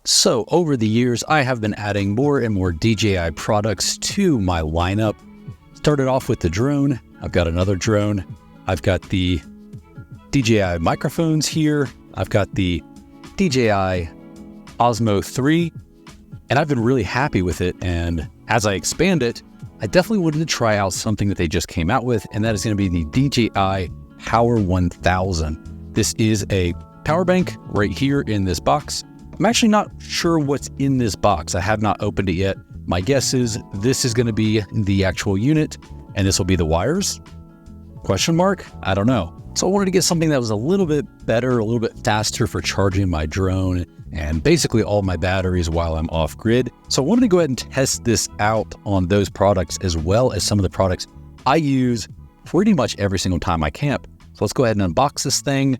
So over the years, I have been adding more and more DJI products to my lineup. Started off with the drone. I've got another drone. I've got the DJI microphones here. I've got the DJI Osmo 3, and I've been really happy with it. And as I expand it, I definitely wanted to try out something that they just came out with, and that is going to be the DJI Power 1000. This is a power bank right here in this box. I'm actually not sure what's in this box. I have not opened it yet. My guess is this is going to be the actual unit, and this will be the wires? Question mark? I don't know. So I wanted to get something that was a little bit better, a little bit faster for charging my drone and basically all my batteries while I'm off grid. So I wanted to go ahead and test this out on those products as well as some of the products I use pretty much every single time I camp. So let's go ahead and unbox this thing.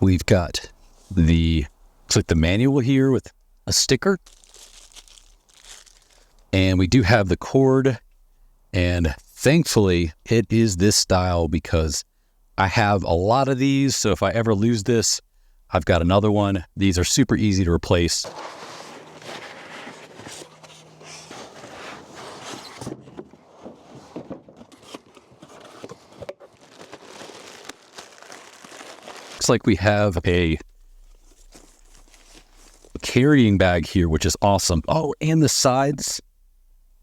We've got looks like the manual here with a sticker. And we do have the cord, and thankfully it is this style because I have a lot of these. So if I ever lose this, I've got another one. These are super easy to replace. Looks like we have a carrying bag here, which is awesome. Oh, and the sides.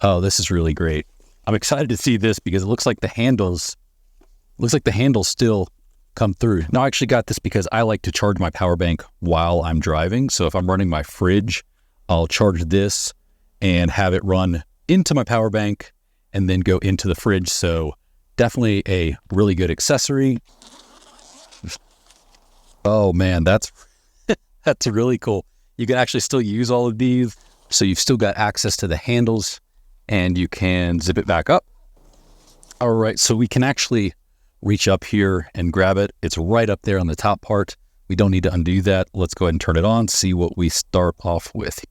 Oh, this is really great. I'm excited to see this because it looks like the handles still come through. Now I actually got this because I like to charge my power bank while I'm driving. So if I'm running my fridge, I'll charge this and have it run into my power bank and then go into the fridge. So definitely a really good accessory. Oh man, that's really cool. You can actually still use all of these. So you've still got access to the handles and you can zip it back up. All right, so we can actually reach up here and grab it. It's right up there on the top part. We don't need to undo that. Let's go ahead and turn it on, see what we start off with.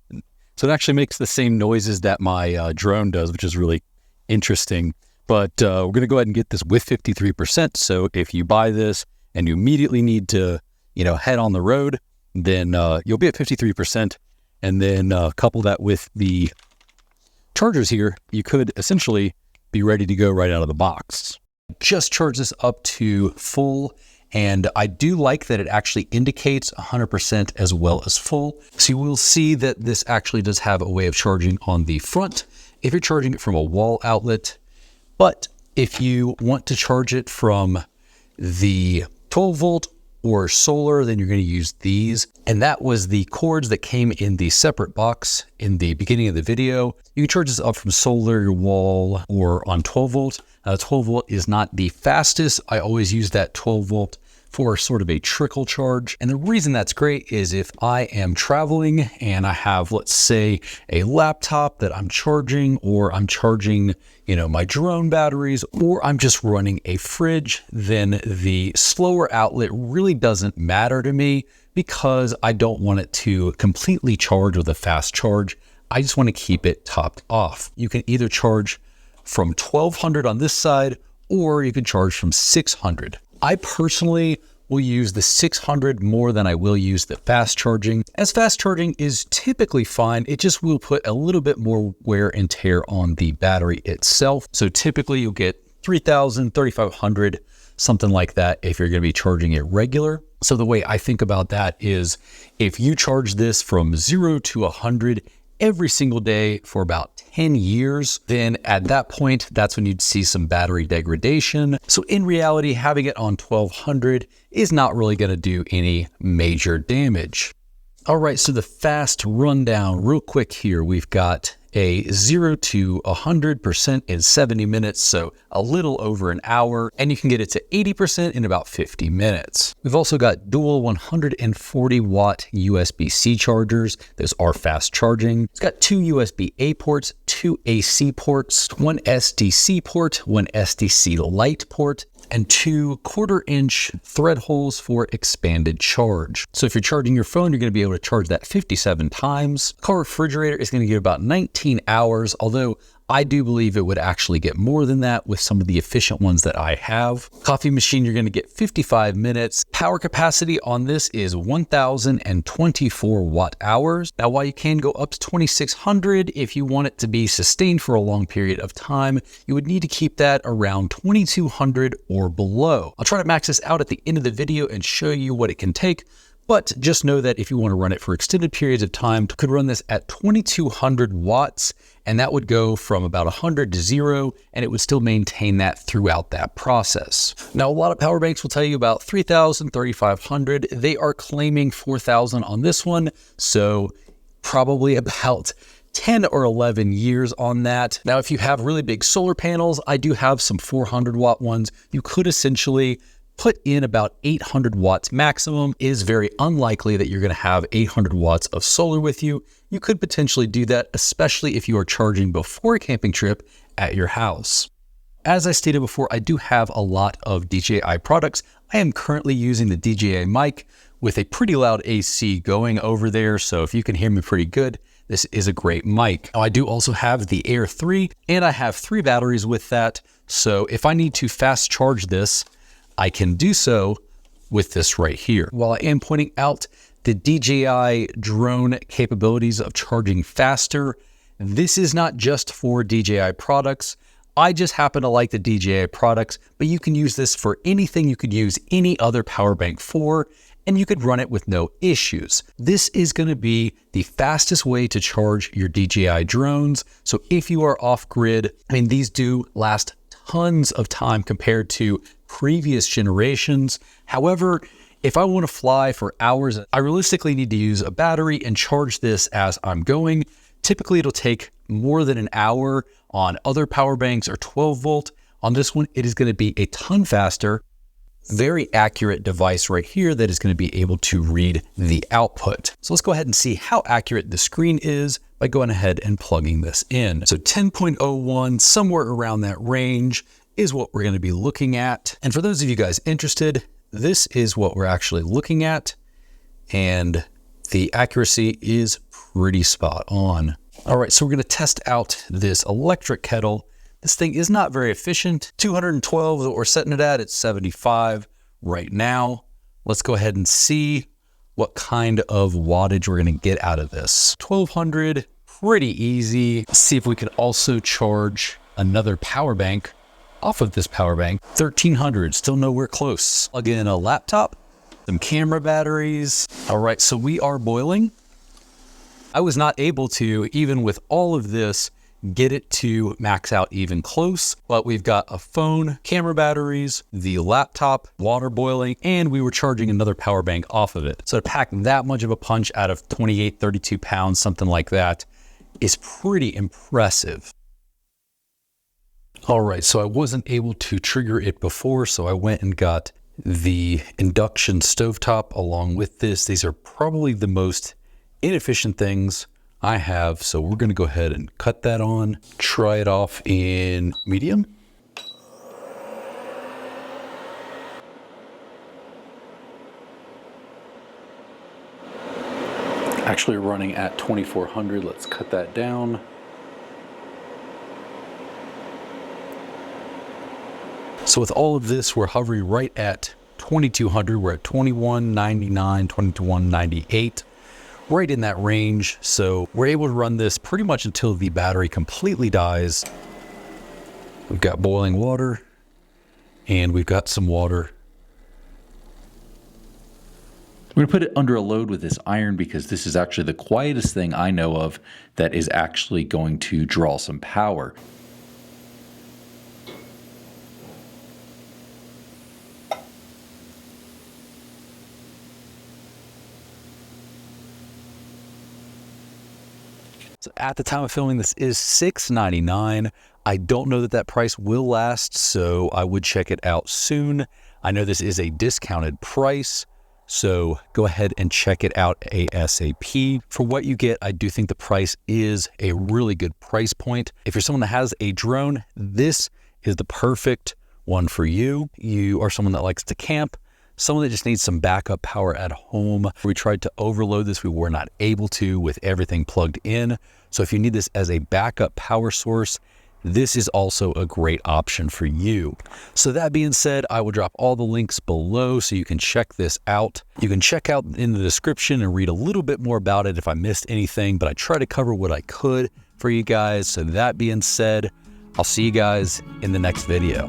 So it actually makes the same noises that my drone does, which is really interesting. But we're gonna go ahead and get this with 53%. So if you buy this and you immediately need to, head on the road, then you'll be at 53%. And then couple that with the chargers here, you could essentially be ready to go right out of the box. Just charge this up to full, and I do like that it actually indicates 100% as well as full. So you will see that this actually does have a way of charging on the front if you're charging it from a wall outlet. But if you want to charge it from the 12 volt or solar, then you're going to use these. And that was the cords that came in the separate box in the beginning of the video. You can charge this up from solar, your wall, or on 12 volt. 12 volt is not the fastest. I always use that 12 volt for sort of a trickle charge. And the reason that's great is if I am traveling and I have, let's say, a laptop that I'm charging, or I'm charging, my drone batteries, or I'm just running a fridge, then the slower outlet really doesn't matter to me because I don't want it to completely charge with a fast charge. I just want to keep it topped off. You can either charge from 1200 on this side, or you can charge from 600. I personally will use the 600 more than I will use the fast charging, as fast charging is typically fine. It just will put a little bit more wear and tear on the battery itself. So typically you'll get 3000, 3500, something like that if you're going to be charging it regular. So the way I think about that is if you charge this from 0 to 100 every single day for about 10 years, then at that point, that's when you'd see some battery degradation. So in reality, having it on 1200 is not really going to do any major damage. All right, so the fast rundown real quick here. We've got a 0 to 100% in 70 minutes, so a little over an hour, and you can get it to 80% in about 50 minutes. We've also got dual 140 watt USB-C chargers. Those are fast charging. It's got 2 USB-A ports, 2 AC ports, 1 SDC port, 1 SDC Lite port, and 2 1/4-inch thread holes for expanded charge. So if you're charging your phone, you're going to be able to charge that 57 times. Car refrigerator is going to give about 19 hours, although I do believe it would actually get more than that with some of the efficient ones that I have. Coffee machine, you're going to get 55 minutes. Power capacity on this is 1,024 watt hours. Now, while you can go up to 2,600, if you want it to be sustained for a long period of time, you would need to keep that around 2,200 or below. I'll try to max this out at the end of the video and show you what it can take. But just know that if you want to run it for extended periods of time, you could run this at 2,200 watts, and that would go from about 100 to 0, and it would still maintain that throughout that process. Now, a lot of power banks will tell you about 3,000, 3,500. They are claiming 4,000 on this one, so probably about 10 or 11 years on that. Now, if you have really big solar panels, I do have some 400 watt ones. You could essentially put in about 800 watts maximum. It is very unlikely that you're going to have 800 watts of solar with you. You could potentially do that, especially if you are charging before a camping trip at your house. As I stated before, I do have a lot of DJI products. I am currently using the DJI mic with a pretty loud AC going over there, so if you can hear me pretty good, this is a great mic. Now, I do also have the Air 3, and I have 3 batteries with that, so if I need to fast charge this, I can do so with this right here. While I am pointing out the DJI drone capabilities of charging faster, this is not just for DJI products. I just happen to like the DJI products, but you can use this for anything you could use any other power bank for, and you could run it with no issues. This is going to be the fastest way to charge your DJI drones. So if you are off grid, I mean, these do last tons of time compared to previous generations. However, if I want to fly for hours, I realistically need to use a battery and charge this as I'm going. Typically, it'll take more than an hour on other power banks or 12 volt. On this one, it is going to be a ton faster. Very accurate device right here that is going to be able to read the output. So let's go ahead and see how accurate the screen is by going ahead and plugging this in. So 10.01, somewhere around that range is what we're going to be looking at. And for those of you guys interested, this is what we're actually looking at, and the accuracy is pretty spot on. All right, so we're going to test out this electric kettle. This thing is not very efficient. 212 that we're setting it at, it's 75 right now. Let's go ahead and see what kind of wattage we're going to get out of this. 1200, pretty easy. Let's see if we can also charge another power bank off of this power bank. 1300, still nowhere close. Plug in a laptop, some camera batteries. All right, so we are boiling. I was not able to, even with all of this, get it to max out even close, but we've got a phone, camera batteries, the laptop, water boiling, and we were charging another power bank off of it. So to pack that much of a punch out of 28, 32 pounds, something like that, is pretty impressive. All right, so I wasn't able to trigger it before, so I went and got the induction stovetop along with this. These are probably the most inefficient things I have, so we're gonna go ahead and cut that on, try it off in medium. Actually running at 2400, let's cut that down. So with all of this, we're hovering right at 2200. We're at 2199, 2198, right in that range. So we're able to run this pretty much until the battery completely dies. We've got boiling water and we've got some water. We're going to put it under a load with this iron because this is actually the quietest thing I know of that is actually going to draw some power. So at the time of filming, this is $6.99. I don't know that that price will last, so I would check it out soon. I know this is a discounted price, so go ahead and check it out ASAP. For what you get, I do think the price is a really good price point. If you're someone that has a drone, this is the perfect one for you. You are someone that likes to camp, someone that just needs some backup power at home. We tried to overload this. We were not able to with everything plugged in. So if you need this as a backup power source, this is also a great option for you. So that being said, I will drop all the links below so you can check this out. You can check out in the description and read a little bit more about it if I missed anything, but I try to cover what I could for you guys. So that being said, I'll see you guys in the next video.